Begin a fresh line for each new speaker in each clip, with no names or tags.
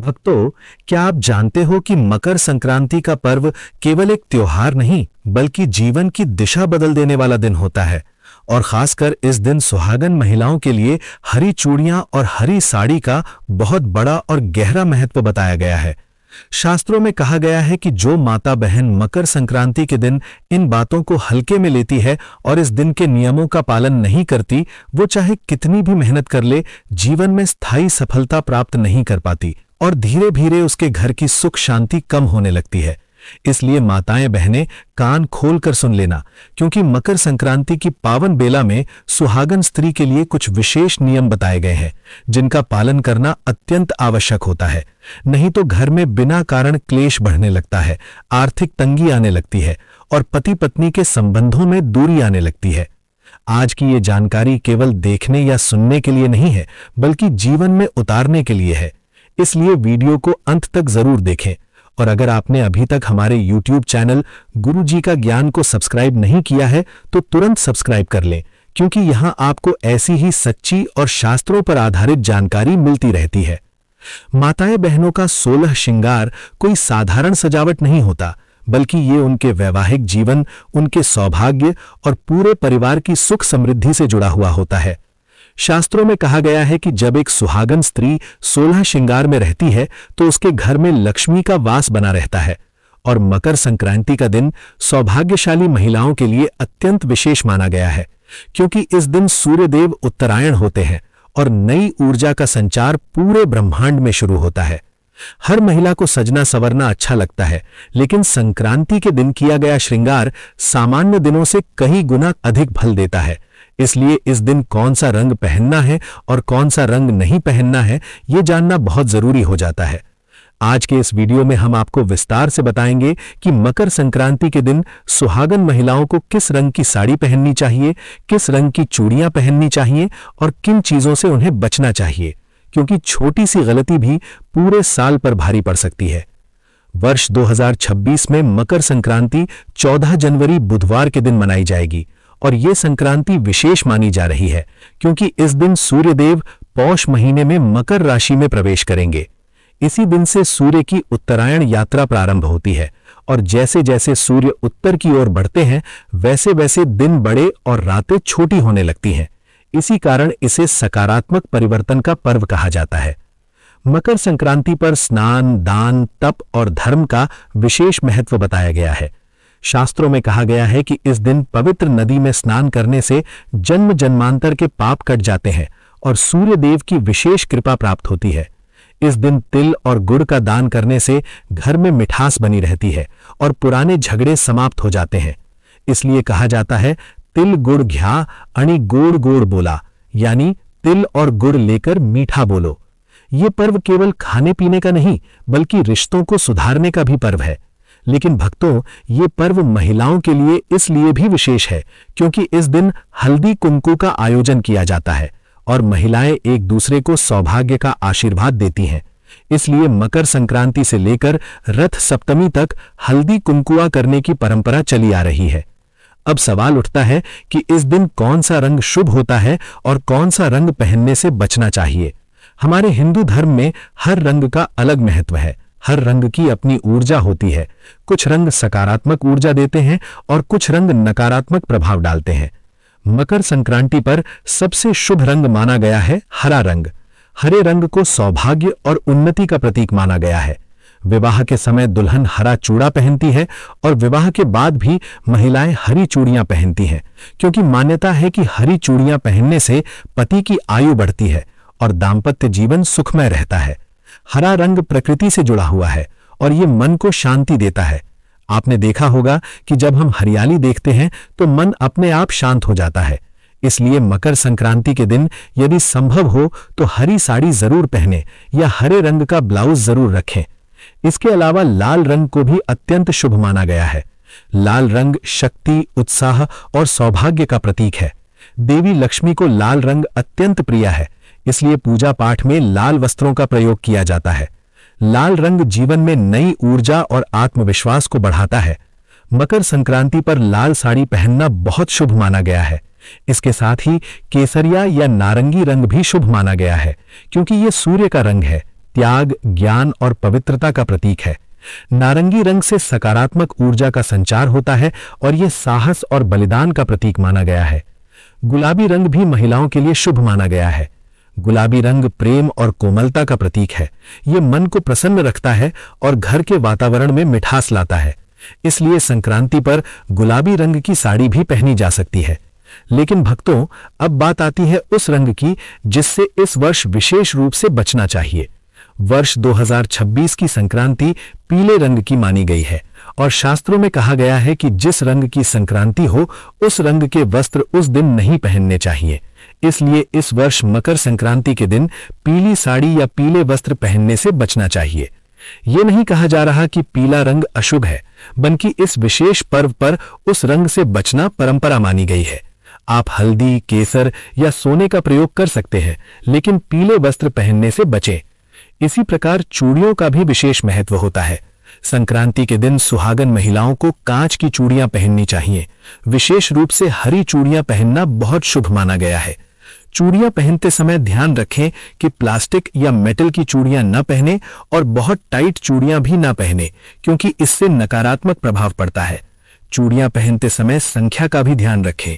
भक्तों, क्या आप जानते हो कि मकर संक्रांति का पर्व केवल एक त्योहार नहीं बल्कि जीवन की दिशा बदल देने वाला दिन होता है। और खासकर इस दिन सुहागन महिलाओं के लिए हरी चूड़ियां और हरी साड़ी का बहुत बड़ा और गहरा महत्व बताया गया है। शास्त्रों में कहा गया है कि जो माता बहन मकर संक्रांति के दिन इन बातों को हल्के में लेती है और इस दिन के नियमों का पालन नहीं करती, वो चाहे कितनी भी मेहनत कर ले, जीवन में स्थायी सफलता प्राप्त नहीं कर पाती और धीरे धीरे उसके घर की सुख शांति कम होने लगती है। इसलिए माताएं बहनें कान खोल कर सुन लेना, क्योंकि मकर संक्रांति की पावन बेला में सुहागन स्त्री के लिए कुछ विशेष नियम बताए गए हैं जिनका पालन करना अत्यंत आवश्यक होता है। नहीं तो घर में बिना कारण क्लेश बढ़ने लगता है, आर्थिक तंगी आने लगती है और पति पत्नी के संबंधों में दूरी आने लगती है। आज की ये जानकारी केवल देखने या सुनने के लिए नहीं है बल्कि जीवन में उतारने के लिए है। इसलिए वीडियो को अंत तक जरूर देखें। और अगर आपने अभी तक हमारे YouTube चैनल गुरुजी का ज्ञान को सब्सक्राइब नहीं किया है तो तुरंत सब्सक्राइब कर लें, क्योंकि यहां आपको ऐसी ही सच्ची और शास्त्रों पर आधारित जानकारी मिलती रहती है। माताएं बहनों का 16 श्रृंगार कोई साधारण सजावट नहीं होता, बल्कि ये उनके वैवाहिक जीवन, उनके सौभाग्य और पूरे परिवार की सुख समृद्धि से जुड़ा हुआ होता है। शास्त्रों में कहा गया है कि जब एक सुहागन स्त्री 16 श्रृंगार में रहती है तो उसके घर में लक्ष्मी का वास बना रहता है। और मकर संक्रांति का दिन सौभाग्यशाली महिलाओं के लिए अत्यंत विशेष माना गया है, क्योंकि इस दिन सूर्यदेव उत्तरायण होते हैं और नई ऊर्जा का संचार पूरे ब्रह्मांड में शुरू होता है। हर महिला को सजना संवरना अच्छा लगता है, लेकिन संक्रांति के दिन किया गया श्रृंगार सामान्य दिनों से कई गुना अधिक फल देता है। इसलिए इस दिन कौन सा रंग पहनना है और कौन सा रंग नहीं पहनना है, ये जानना बहुत जरूरी हो जाता है। आज के इस वीडियो में हम आपको विस्तार से बताएंगे कि मकर संक्रांति के दिन सुहागन महिलाओं को किस रंग की साड़ी पहननी चाहिए, किस रंग की चूड़ियां पहननी चाहिए और किन चीजों से उन्हें बचना चाहिए, क्योंकि छोटी सी गलती भी पूरे साल पर भारी पड़ सकती है। वर्ष 2026 में मकर संक्रांति 14 जनवरी बुधवार के दिन मनाई जाएगी और ये संक्रांति विशेष मानी जा रही है, क्योंकि इस दिन सूर्यदेव पौष महीने में मकर राशि में प्रवेश करेंगे। इसी दिन से सूर्य की उत्तरायण यात्रा प्रारंभ होती है और जैसे जैसे सूर्य उत्तर की ओर बढ़ते हैं वैसे वैसे दिन बड़े और रातें छोटी होने लगती हैं। इसी कारण इसे सकारात्मक परिवर्तन का पर्व कहा जाता है। मकर संक्रांति पर स्नान, दान, तप और धर्म का विशेष महत्व बताया गया है। शास्त्रों में कहा गया है कि इस दिन पवित्र नदी में स्नान करने से जन्म जन्मांतर के पाप कट जाते हैं और सूर्य देव की विशेष कृपा प्राप्त होती है। इस दिन तिल और गुड़ का दान करने से घर में मिठास बनी रहती है और पुराने झगड़े समाप्त हो जाते हैं। इसलिए कहा जाता है, तिल गुड़ घ्या अणि गोड़ गोड़ बोला, यानी तिल और गुड़ लेकर मीठा बोलो। ये पर्व केवल खाने पीने का नहीं बल्कि रिश्तों को सुधारने का भी पर्व है। लेकिन भक्तों, ये पर्व महिलाओं के लिए इसलिए भी विशेष है क्योंकि इस दिन हल्दी कुंकू का आयोजन किया जाता है और महिलाएं एक दूसरे को सौभाग्य का आशीर्वाद देती हैं। इसलिए मकर संक्रांति से लेकर रथ सप्तमी तक हल्दी कुंकुआ करने की परंपरा चली आ रही है। अब सवाल उठता है कि इस दिन कौन सा रंग शुभ होता है और कौन सा रंग पहनने से बचना चाहिए। हमारे हिंदू धर्म में हर रंग का अलग महत्व है। हर रंग की अपनी ऊर्जा होती है। कुछ रंग सकारात्मक ऊर्जा देते हैं और कुछ रंग नकारात्मक प्रभाव डालते हैं। मकर संक्रांति पर सबसे शुभ रंग माना गया है हरा रंग। हरे रंग को सौभाग्य और उन्नति का प्रतीक माना गया है। विवाह के समय दुल्हन हरा चूड़ा पहनती है और विवाह के बाद भी महिलाएं हरी चूड़ियां पहनती हैं, क्योंकि मान्यता है कि हरी चूड़ियां पहनने से पति की आयु बढ़ती है और दाम्पत्य जीवन सुखमय रहता है। हरा रंग प्रकृति से जुड़ा हुआ है और ये मन को शांति देता है। आपने देखा होगा कि जब हम हरियाली देखते हैं तो मन अपने आप शांत हो जाता है। इसलिए मकर संक्रांति के दिन यदि संभव हो तो हरी साड़ी जरूर पहनें या हरे रंग का ब्लाउज जरूर रखें। इसके अलावा लाल रंग को भी अत्यंत शुभ माना गया है। लाल रंग शक्ति, उत्साह और सौभाग्य का प्रतीक है। देवी लक्ष्मी को लाल रंग अत्यंत प्रिय है, इसलिए पूजा पाठ में लाल वस्त्रों का प्रयोग किया जाता है। लाल रंग जीवन में नई ऊर्जा और आत्मविश्वास को बढ़ाता है। मकर संक्रांति पर लाल साड़ी पहनना बहुत शुभ माना गया है। इसके साथ ही केसरिया या नारंगी रंग भी शुभ माना गया है, क्योंकि यह सूर्य का रंग है। त्याग, ज्ञान और पवित्रता का प्रतीक है। नारंगी रंग से सकारात्मक ऊर्जा का संचार होता है और यह साहस और बलिदान का प्रतीक माना गया है। गुलाबी रंग भी महिलाओं के लिए शुभ माना गया है। गुलाबी रंग प्रेम और कोमलता का प्रतीक है। यह मन को प्रसन्न रखता है और घर के वातावरण में मिठास लाता है। इसलिए संक्रांति पर गुलाबी रंग की साड़ी भी पहनी जा सकती है। लेकिन भक्तों, अब बात आती है उस रंग की जिससे इस वर्ष विशेष रूप से बचना चाहिए। वर्ष 2026 की संक्रांति पीले रंग की मानी गई है और शास्त्रों में कहा गया है कि जिस रंग की संक्रांति हो उस रंग के वस्त्र उस दिन नहीं पहनने चाहिए। इसलिए इस वर्ष मकर संक्रांति के दिन पीली साड़ी या पीले वस्त्र पहनने से बचना चाहिए। यह नहीं कहा जा रहा कि पीला रंग अशुभ है, बल्कि इस विशेष पर्व पर उस रंग से बचना परंपरा मानी गई है। आप हल्दी, केसर या सोने का प्रयोग कर सकते हैं, लेकिन पीले वस्त्र पहनने से बचें। इसी प्रकार चूड़ियों का भी विशेष महत्व होता है। संक्रांति के दिन सुहागन महिलाओं को कांच की चूड़ियां पहननी चाहिए। विशेष रूप से हरी चूड़ियां पहनना बहुत शुभ माना गया है। चूड़ियां पहनते समय ध्यान रखें कि प्लास्टिक या मेटल की चूड़ियां न पहने और बहुत टाइट चूड़ियां भी न पहने, क्योंकि इससे नकारात्मक प्रभाव पड़ता है। चूड़ियां पहनते समय संख्या का भी ध्यान रखें।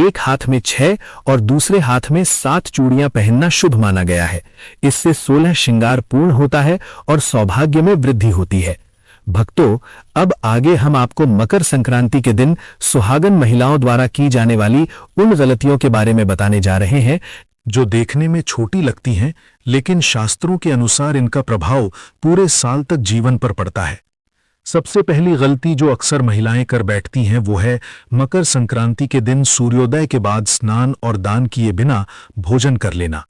एक हाथ में 6 और दूसरे हाथ में 7 चूड़ियां पहनना शुभ माना गया है। इससे 16 श्रृंगार पूर्ण होता है और सौभाग्य में वृद्धि होती है। भक्तों, अब आगे हम आपको मकर संक्रांति के दिन सुहागन महिलाओं द्वारा की जाने वाली उन गलतियों के बारे में बताने जा रहे हैं जो देखने में छोटी लगती हैं, लेकिन शास्त्रों के अनुसार इनका प्रभाव पूरे साल तक जीवन पर पड़ता है। सबसे पहली गलती जो अक्सर महिलाएं कर बैठती हैं वो है मकर संक्रांति के दिन सूर्योदय के बाद स्नान और दान किए बिना भोजन कर लेना।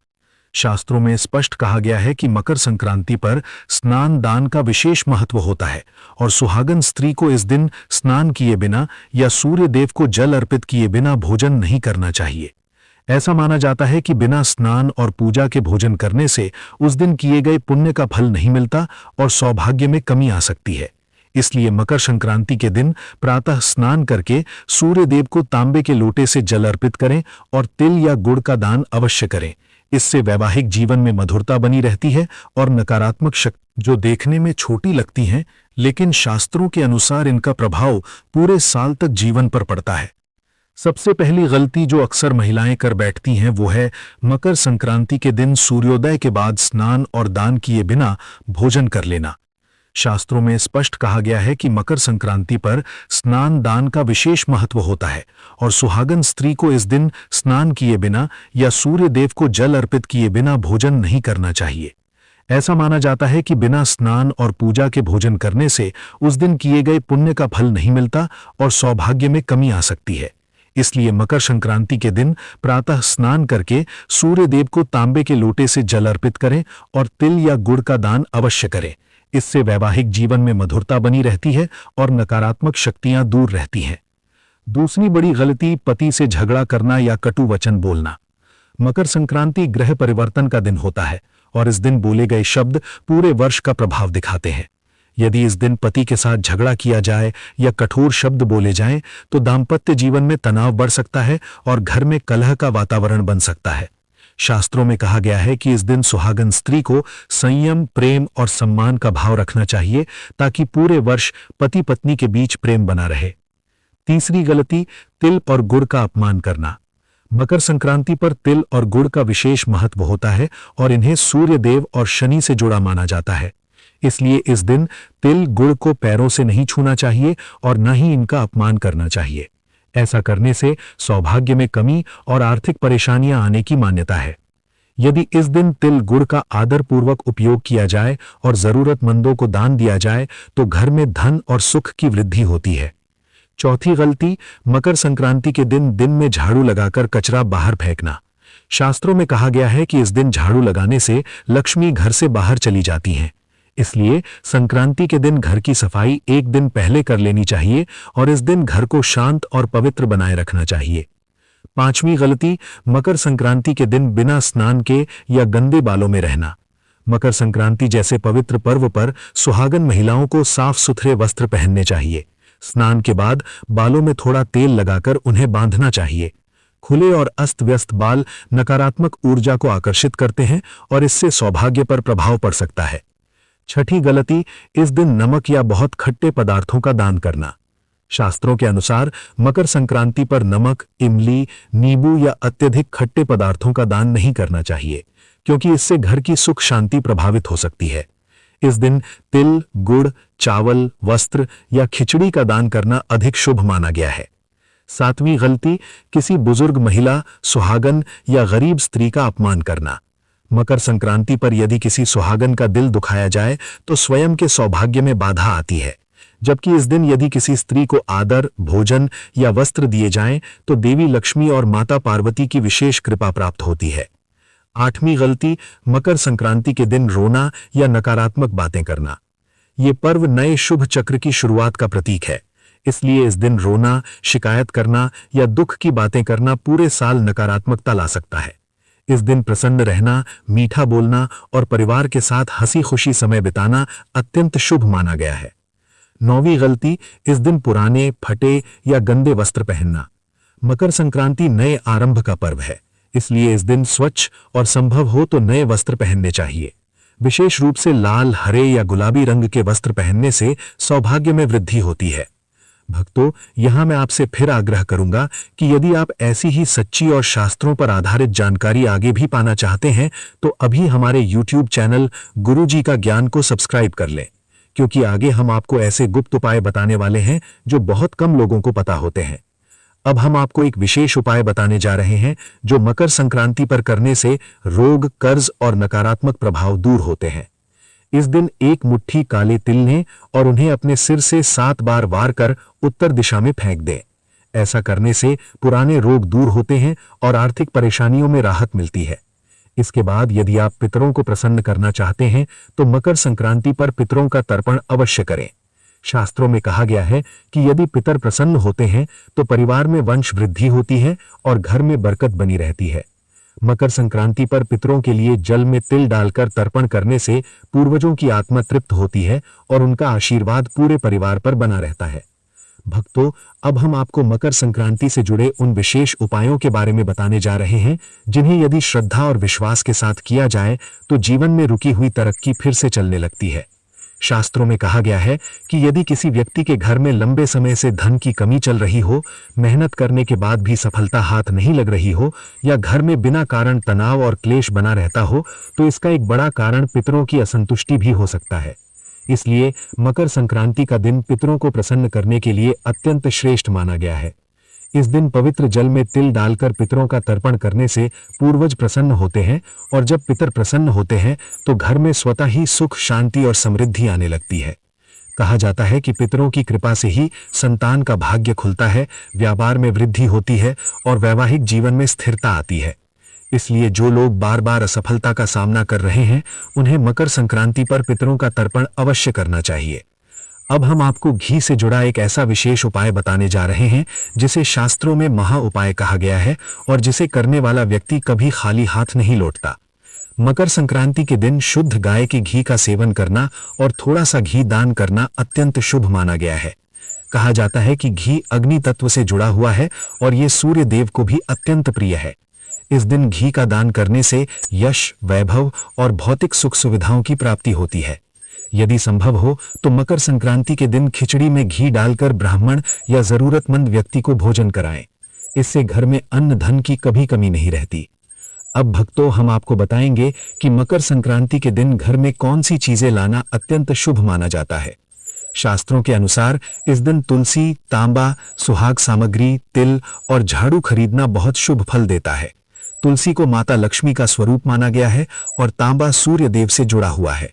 शास्त्रों में स्पष्ट कहा गया है कि मकर संक्रांति पर स्नान दान का विशेष महत्व होता है और सुहागन स्त्री को इस दिन स्नान किए बिना या सूर्य देव को जल अर्पित किए बिना भोजन नहीं करना चाहिए। ऐसा माना जाता है कि बिना स्नान और पूजा के भोजन करने से उस दिन किए गए पुण्य का फल नहीं मिलता और सौभाग्य में कमी आ सकती है। इसलिए मकर संक्रांति के दिन प्रातः स्नान करके सूर्य देव को तांबे के लोटे से जल अर्पित करें और तिल या गुड़ का दान अवश्य करें। इससे वैवाहिक जीवन में मधुरता बनी रहती है और नकारात्मक शक्ति जो देखने में छोटी लगती हैं, लेकिन शास्त्रों के अनुसार इनका प्रभाव पूरे साल तक जीवन पर पड़ता है। सबसे पहली गलती जो अक्सर महिलाएं कर बैठती हैं वो है मकर संक्रांति के दिन सूर्योदय के बाद स्नान और दान किए बिना भोजन कर लेना। शास्त्रों में स्पष्ट कहा गया है कि मकर संक्रांति पर स्नान दान का विशेष महत्व होता है और सुहागन स्त्री को इस दिन स्नान किए बिना या सूर्य देव को जल अर्पित किए बिना भोजन नहीं करना चाहिए। ऐसा माना जाता है कि बिना स्नान और पूजा के भोजन करने से उस दिन किए गए पुण्य का फल नहीं मिलता और सौभाग्य में कमी आ सकती है। इसलिए मकर संक्रांति के दिन प्रातः स्नान करके सूर्य देव को तांबे के लोटे से जल अर्पित करें और तिल या गुड़ का दान अवश्य करें। इससे वैवाहिक जीवन में मधुरता बनी रहती है और नकारात्मक शक्तियां दूर रहती हैं। दूसरी बड़ी गलती पति से झगड़ा करना या कटु वचन बोलना। मकर संक्रांति ग्रह परिवर्तन का दिन होता है और इस दिन बोले गए शब्द पूरे वर्ष का प्रभाव दिखाते हैं। यदि इस दिन पति के साथ झगड़ा किया जाए या कठोर शब्द बोले जाएं, तो दाम्पत्य जीवन में तनाव बढ़ सकता है और घर में कलह का वातावरण बन सकता है। शास्त्रों में कहा गया है कि इस दिन सुहागन स्त्री को संयम, प्रेम और सम्मान का भाव रखना चाहिए ताकि पूरे वर्ष पति पत्नी के बीच प्रेम बना रहे। तीसरी गलती, तिल और गुड़ का अपमान करना। मकर संक्रांति पर तिल और गुड़ का विशेष महत्व होता है और इन्हें सूर्य देव और शनि से जुड़ा माना जाता है। इसलिए इस दिन तिल गुड़ को पैरों से नहीं छूना चाहिए और न ही इनका अपमान करना चाहिए। ऐसा करने से सौभाग्य में कमी और आर्थिक परेशानियां आने की मान्यता है। यदि इस दिन तिल गुड़ का आदरपूर्वक उपयोग किया जाए और जरूरतमंदों को दान दिया जाए तो घर में धन और सुख की वृद्धि होती है। चौथी गलती, मकर संक्रांति के दिन में झाड़ू लगाकर कचरा बाहर फेंकना। शास्त्रों में कहा गया है कि इस दिन झाड़ू लगाने से लक्ष्मी घर से बाहर चली जाती हैं। इसलिए संक्रांति के दिन घर की सफाई एक दिन पहले कर लेनी चाहिए और इस दिन घर को शांत और पवित्र बनाए रखना चाहिए। पांचवी गलती, मकर संक्रांति के दिन बिना स्नान के या गंदे बालों में रहना। मकर संक्रांति जैसे पवित्र पर्व पर सुहागन महिलाओं को साफ सुथरे वस्त्र पहनने चाहिए। स्नान के बाद बालों में थोड़ा तेल लगाकर उन्हें बांधना चाहिए। खुले और अस्त व्यस्त बाल नकारात्मक ऊर्जा को आकर्षित करते हैं और इससे सौभाग्य पर प्रभाव पड़ सकता है। छठी गलती, इस दिन नमक या बहुत खट्टे पदार्थों का दान करना। शास्त्रों के अनुसार मकर संक्रांति पर नमक, इमली, नींबू या अत्यधिक खट्टे पदार्थों का दान नहीं करना चाहिए, क्योंकि इससे घर की सुख शांति प्रभावित हो सकती है। इस दिन तिल, गुड़, चावल, वस्त्र या खिचड़ी का दान करना अधिक शुभ माना गया है। सातवीं गलती, किसी बुजुर्ग महिला, सुहागन या गरीब स्त्री का अपमान करना। मकर संक्रांति पर यदि किसी सुहागन का दिल दुखाया जाए तो स्वयं के सौभाग्य में बाधा आती है, जबकि इस दिन यदि किसी स्त्री को आदर, भोजन या वस्त्र दिए जाएं तो देवी लक्ष्मी और माता पार्वती की विशेष कृपा प्राप्त होती है। आठवीं गलती, मकर संक्रांति के दिन रोना या नकारात्मक बातें करना। ये पर्व नए शुभ चक्र की शुरुआत का प्रतीक है, इसलिए इस दिन रोना, शिकायत करना या दुख की बातें करना पूरे साल नकारात्मकता ला सकता है। इस दिन प्रसन्न रहना, मीठा बोलना और परिवार के साथ हंसी खुशी समय बिताना अत्यंत शुभ माना गया है। नौवीं गलती, इस दिन पुराने, फटे या गंदे वस्त्र पहनना। मकर संक्रांति नए आरंभ का पर्व है, इसलिए इस दिन स्वच्छ और संभव हो तो नए वस्त्र पहनने चाहिए। विशेष रूप से लाल, हरे या गुलाबी रंग के वस्त्र पहनने से सौभाग्य में वृद्धि होती है। भक्तों, यहां मैं आपसे फिर आग्रह करूंगा कि यदि आप ऐसी ही सच्ची और शास्त्रों पर आधारित जानकारी आगे भी पाना चाहते हैं तो अभी हमारे YouTube चैनल गुरुजी का ज्ञान को सब्सक्राइब कर लें, क्योंकि आगे हम आपको ऐसे गुप्त उपाय बताने वाले हैं जो बहुत कम लोगों को पता होते हैं। अब हम आपको एक विशेष उपाय बताने जा रहे हैं जो मकर संक्रांति पर करने से रोग, कर्ज और नकारात्मक प्रभाव दूर होते हैं। इस दिन एक मुट्ठी काले तिल लें और उन्हें अपने सिर से 7 बार वार कर उत्तर दिशा में फेंक दें। ऐसा करने से पुराने रोग दूर होते हैं और आर्थिक परेशानियों में राहत मिलती है। इसके बाद यदि आप पितरों को प्रसन्न करना चाहते हैं तो मकर संक्रांति पर पितरों का तर्पण अवश्य करें। शास्त्रों में कहा गया है कि यदि पितर प्रसन्न होते हैं तो परिवार में वंश वृद्धि होती है और घर में बरकत बनी रहती है। मकर संक्रांति पर पितरों के लिए जल में तिल डालकर तर्पण करने से पूर्वजों की आत्मा तृप्त होती है और उनका आशीर्वाद पूरे परिवार पर बना रहता है। भक्तों, अब हम आपको मकर संक्रांति से जुड़े उन विशेष उपायों के बारे में बताने जा रहे हैं जिन्हें यदि श्रद्धा और विश्वास के साथ किया जाए तो जीवन में रुकी हुई तरक्की फिर से चलने लगती है। शास्त्रों में कहा गया है कि यदि किसी व्यक्ति के घर में लंबे समय से धन की कमी चल रही हो, मेहनत करने के बाद भी सफलता हाथ नहीं लग रही हो या घर में बिना कारण तनाव और क्लेश बना रहता हो, तो इसका एक बड़ा कारण पितरों की असंतुष्टि भी हो सकता है। इसलिए मकर संक्रांति का दिन पितरों को प्रसन्न करने के लिए अत्यंत श्रेष्ठ माना गया है। इस दिन पवित्र जल में तिल डालकर पितरों का तर्पण करने से पूर्वज प्रसन्न होते हैं और जब पितर प्रसन्न होते हैं तो घर में स्वतः ही सुख, शांति और समृद्धि आने लगती है। कहा जाता है कि पितरों की कृपा से ही संतान का भाग्य खुलता है, व्यापार में वृद्धि होती है और वैवाहिक जीवन में स्थिरता आती है। इसलिए जो लोग बार बार असफलता का सामना कर रहे हैं उन्हें मकर संक्रांति पर पितरों का तर्पण अवश्य करना चाहिए। अब हम आपको घी से जुड़ा एक ऐसा विशेष उपाय बताने जा रहे हैं जिसे शास्त्रों में महा उपाय कहा गया है और जिसे करने वाला व्यक्ति कभी खाली हाथ नहीं लौटता। मकर संक्रांति के दिन शुद्ध गाय के घी का सेवन करना और थोड़ा सा घी दान करना अत्यंत शुभ माना गया है। कहा जाता है कि घी अग्नि तत्व से जुड़ा हुआ है और ये सूर्य देव को भी अत्यंत प्रिय है। इस दिन घी का दान करने से यश, वैभव और भौतिक सुख सुविधाओं की प्राप्ति होती है। यदि संभव हो तो मकर संक्रांति के दिन खिचड़ी में घी डालकर ब्राह्मण या जरूरतमंद व्यक्ति को भोजन कराएं। इससे घर में अन्न धन की कभी कमी नहीं रहती। अब भक्तों, हम आपको बताएंगे कि मकर संक्रांति के दिन घर में कौन सी चीजें लाना अत्यंत शुभ माना जाता है। शास्त्रों के अनुसार इस दिन तुलसी, तांबा, सुहाग सामग्री, तिल और झाड़ू खरीदना बहुत शुभ फल देता है। तुलसी को माता लक्ष्मी का स्वरूप माना गया है और तांबा सूर्य देव से जुड़ा हुआ है,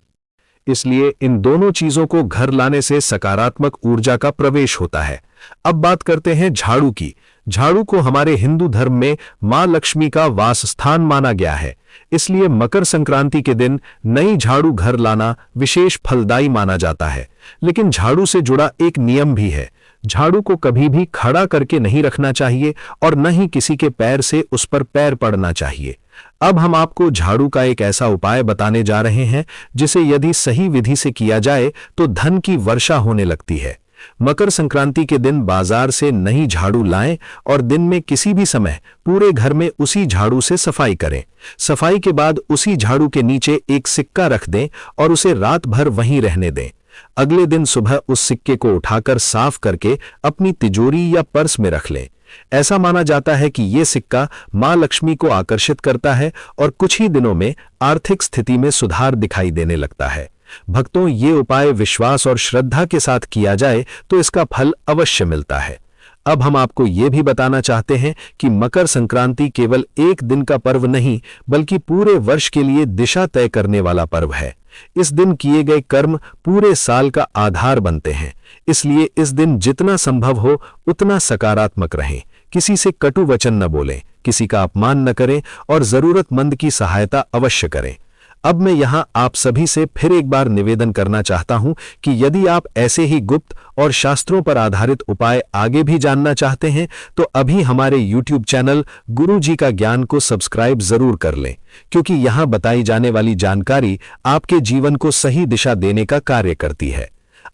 इसलिए इन दोनों चीजों को घर लाने से सकारात्मक ऊर्जा का प्रवेश होता है। अब बात करते हैं झाड़ू की। झाड़ू को हमारे हिंदू धर्म में मां लक्ष्मी का वास स्थान माना गया है, इसलिए मकर संक्रांति के दिन नई झाड़ू घर लाना विशेष फलदायी माना जाता है। लेकिन झाड़ू से जुड़ा एक नियम भी है। झाड़ू को कभी भी खड़ा करके नहीं रखना चाहिए और न ही किसी के पैर से उस पर पैर पड़ना चाहिए। अब हम आपको झाड़ू का एक ऐसा उपाय बताने जा रहे हैं जिसे यदि सही विधि से किया जाए तो धन की वर्षा होने लगती है। मकर संक्रांति के दिन बाजार से नई झाड़ू लाएं और दिन में किसी भी समय पूरे घर में उसी झाड़ू से सफाई करें। सफाई के बाद उसी झाड़ू के नीचे एक सिक्का रख दें और उसे रात भर वहीं रहने दें। अगले दिन सुबह उस सिक्के को उठाकर साफ करके अपनी तिजोरी या पर्स में रख लें। ऐसा माना जाता है कि यह सिक्का मां लक्ष्मी को आकर्षित करता है और कुछ ही दिनों में आर्थिक स्थिति में सुधार दिखाई देने लगता है। भक्तों, ये उपाय विश्वास और श्रद्धा के साथ किया जाए तो इसका फल अवश्य मिलता है। अब हम आपको ये भी बताना चाहते हैं कि मकर संक्रांति केवल एक दिन का पर्व नहीं, बल्कि पूरे वर्ष के लिए दिशा तय करने वाला पर्व है। इस दिन किए गए कर्म पूरे साल का आधार बनते हैं। इसलिए इस दिन जितना संभव हो उतना सकारात्मक रहें, किसी से कटु वचन न बोलें, किसी का अपमान न करें और जरूरतमंद की सहायता अवश्य करें। अब मैं यहां आप सभी से फिर एक बार निवेदन करना चाहता हूं कि यदि आप ऐसे ही गुप्त और शास्त्रों पर आधारित उपाय आगे भी जानना चाहते हैं तो अभी हमारे YouTube चैनल गुरु जी का ज्ञान को सब्सक्राइब जरूर कर लें, क्योंकि यहां बताई जाने वाली जानकारी आपके जीवन को सही दिशा देने का कार्य करती है।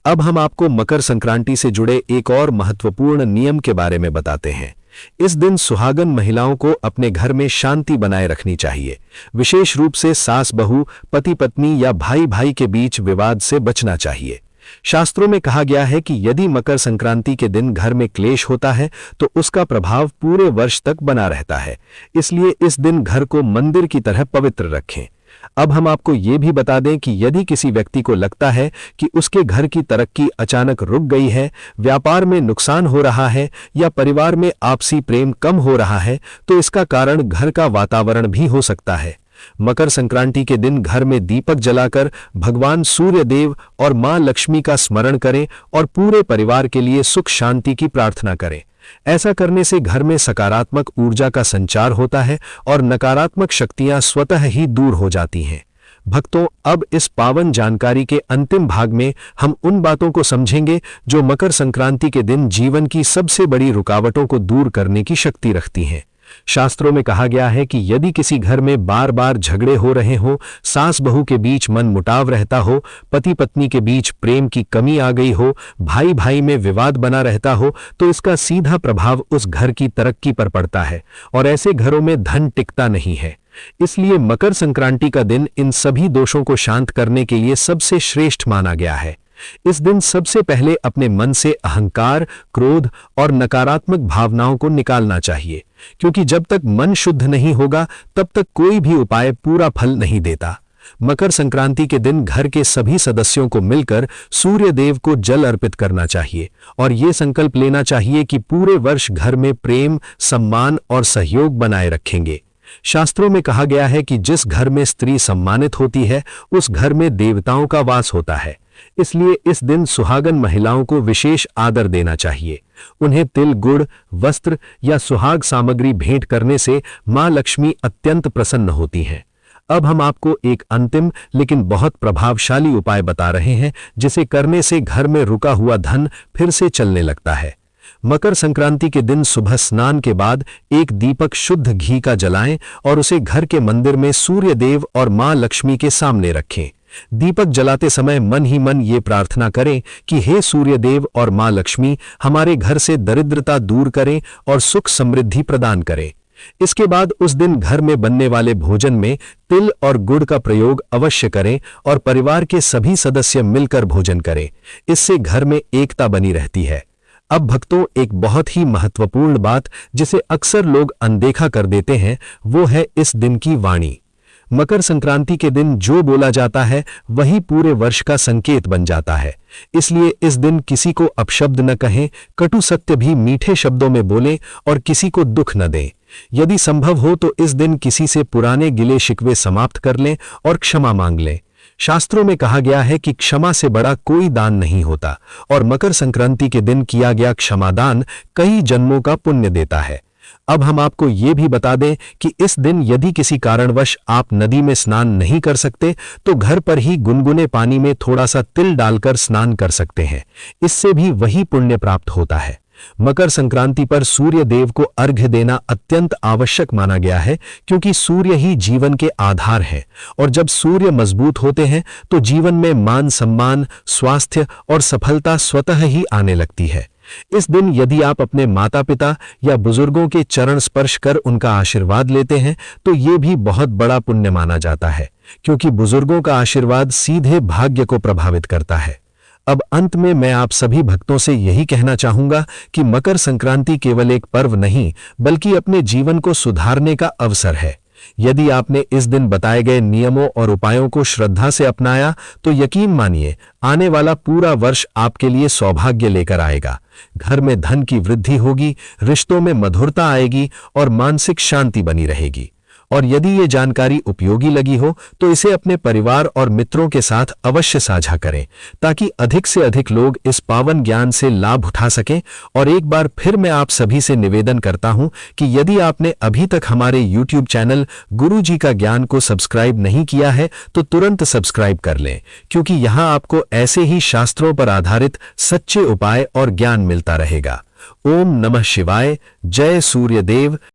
अब हम आपको मकर संक्रांति से जुड़े एक और महत्वपूर्ण नियम के बारे में बताते हैं। इस दिन सुहागन महिलाओं को अपने घर में शांति बनाए रखनी चाहिए। विशेष रूप से सास बहू, पति पत्नी या भाई भाई के बीच विवाद से बचना चाहिए। शास्त्रों में कहा गया है कि यदि मकर संक्रांति के दिन घर में क्लेश होता है तो उसका प्रभाव पूरे वर्ष तक बना रहता है। इसलिए इस दिन घर को मंदिर की तरह पवित्र रखें। अब हम आपको ये भी बता दें कि यदि किसी व्यक्ति को लगता है कि उसके घर की तरक्की अचानक रुक गई है, व्यापार में नुकसान हो रहा है या परिवार में आपसी प्रेम कम हो रहा है, तो इसका कारण घर का वातावरण भी हो सकता है। मकर संक्रांति के दिन घर में दीपक जलाकर भगवान सूर्य देव और मां लक्ष्मी का स्मरण करें और पूरे परिवार के लिए सुख शांति की प्रार्थना करें। ऐसा करने से घर में सकारात्मक ऊर्जा का संचार होता है और नकारात्मक शक्तियां स्वतः ही दूर हो जाती हैं। भक्तों, अब इस पावन जानकारी के अंतिम भाग में हम उन बातों को समझेंगे जो मकर संक्रांति के दिन जीवन की सबसे बड़ी रुकावटों को दूर करने की शक्ति रखती हैं। शास्त्रों में कहा गया है कि यदि किसी घर में बार बार झगड़े हो रहे हो, सास बहू के बीच मन मुटाव रहता हो, पति पत्नी के बीच प्रेम की कमी आ गई हो, भाई भाई में विवाद बना रहता हो, तो इसका सीधा प्रभाव उस घर की तरक्की पर पड़ता है और ऐसे घरों में धन टिकता नहीं है। इसलिए मकर संक्रांति का दिन इन सभी दोषों को शांत करने के लिए सबसे श्रेष्ठ माना गया है। इस दिन सबसे पहले अपने मन से अहंकार, क्रोध और नकारात्मक भावनाओं को निकालना चाहिए, क्योंकि जब तक मन शुद्ध नहीं होगा तब तक कोई भी उपाय पूरा फल नहीं देता। मकर संक्रांति के दिन घर के सभी सदस्यों को मिलकर सूर्य देव को जल अर्पित करना चाहिए और ये संकल्प लेना चाहिए कि पूरे वर्ष घर में प्रेम, सम्मान और सहयोग बनाए रखेंगे। शास्त्रों में कहा गया है कि जिस घर में स्त्री सम्मानित होती है उस घर में देवताओं का वास होता है। इसलिए इस दिन सुहागन महिलाओं को विशेष आदर देना चाहिए। उन्हें तिल, गुड़, वस्त्र या सुहाग सामग्री भेंट करने से मां लक्ष्मी अत्यंत प्रसन्न होती हैं। अब हम आपको एक अंतिम लेकिन बहुत प्रभावशाली उपाय बता रहे हैं, जिसे करने से घर में रुका हुआ धन फिर से चलने लगता है। मकर संक्रांति के दिन सुबह स्नान के बाद एक दीपक शुद्ध घी का जलाएं और उसे घर के मंदिर में सूर्य देव और मां लक्ष्मी के सामने रखें। दीपक जलाते समय मन ही मन ये प्रार्थना करें कि हे सूर्य देव और मां लक्ष्मी, हमारे घर से दरिद्रता दूर करें और सुख समृद्धि प्रदान करें। इसके बाद उस दिन घर में बनने वाले भोजन में तिल और गुड़ का प्रयोग अवश्य करें और परिवार के सभी सदस्य मिलकर भोजन करें। इससे घर में एकता बनी रहती है। अब भक्तों, एक बहुत ही महत्वपूर्ण बात जिसे अक्सर लोग अनदेखा कर देते हैं, वो है इस दिन की वाणी। मकर संक्रांति के दिन जो बोला जाता है वही पूरे वर्ष का संकेत बन जाता है। इसलिए इस दिन किसी को अपशब्द न कहें, कटु सत्य भी मीठे शब्दों में बोलें और किसी को दुख न दें। यदि संभव हो तो इस दिन किसी से पुराने गिले शिकवे समाप्त कर लें और क्षमा मांग लें। शास्त्रों में कहा गया है कि क्षमा से बड़ा कोई दान नहीं होता और मकर संक्रांति के दिन किया गया क्षमादान कई जन्मों का पुण्य देता है। अब हम आपको ये भी बता दें कि इस दिन यदि किसी कारणवश आप नदी में स्नान नहीं कर सकते तो घर पर ही गुनगुने पानी में थोड़ा सा तिल डालकर स्नान कर सकते हैं। इससे भी वही पुण्य प्राप्त होता है। मकर संक्रांति पर सूर्य देव को अर्घ्य देना अत्यंत आवश्यक माना गया है, क्योंकि सूर्य ही जीवन के आधार है और जब सूर्य मजबूत होते हैं तो जीवन में मान सम्मान, स्वास्थ्य और सफलता स्वतः ही आने लगती है। इस दिन यदि आप अपने माता पिता या बुजुर्गों के चरण स्पर्श कर उनका आशीर्वाद लेते हैं तो ये भी बहुत बड़ा पुण्य माना जाता है, क्योंकि बुजुर्गों का आशीर्वाद सीधे भाग्य को प्रभावित करता है। अब अंत में मैं आप सभी भक्तों से यही कहना चाहूंगा कि मकर संक्रांति केवल एक पर्व नहीं, बल्कि अपने जीवन को सुधारने का अवसर है। यदि आपने इस दिन बताए गए नियमों और उपायों को श्रद्धा से अपनाया तो यकीन मानिए, आने वाला पूरा वर्ष आपके लिए सौभाग्य लेकर आएगा। घर में धन की वृद्धि होगी, रिश्तों में मधुरता आएगी और मानसिक शांति बनी रहेगी। और यदि ये जानकारी उपयोगी लगी हो तो इसे अपने परिवार और मित्रों के साथ अवश्य साझा करें, ताकि अधिक से अधिक लोग इस पावन ज्ञान से लाभ उठा सकें। और एक बार फिर मैं आप सभी से निवेदन करता हूं कि यदि आपने अभी तक हमारे YouTube चैनल गुरु जी का ज्ञान को सब्सक्राइब नहीं किया है तो तुरंत सब्सक्राइब कर लें, क्योंकि यहां आपको ऐसे ही शास्त्रों पर आधारित सच्चे उपाय और ज्ञान मिलता रहेगा। ओम नमः शिवाय। जय सूर्य देव।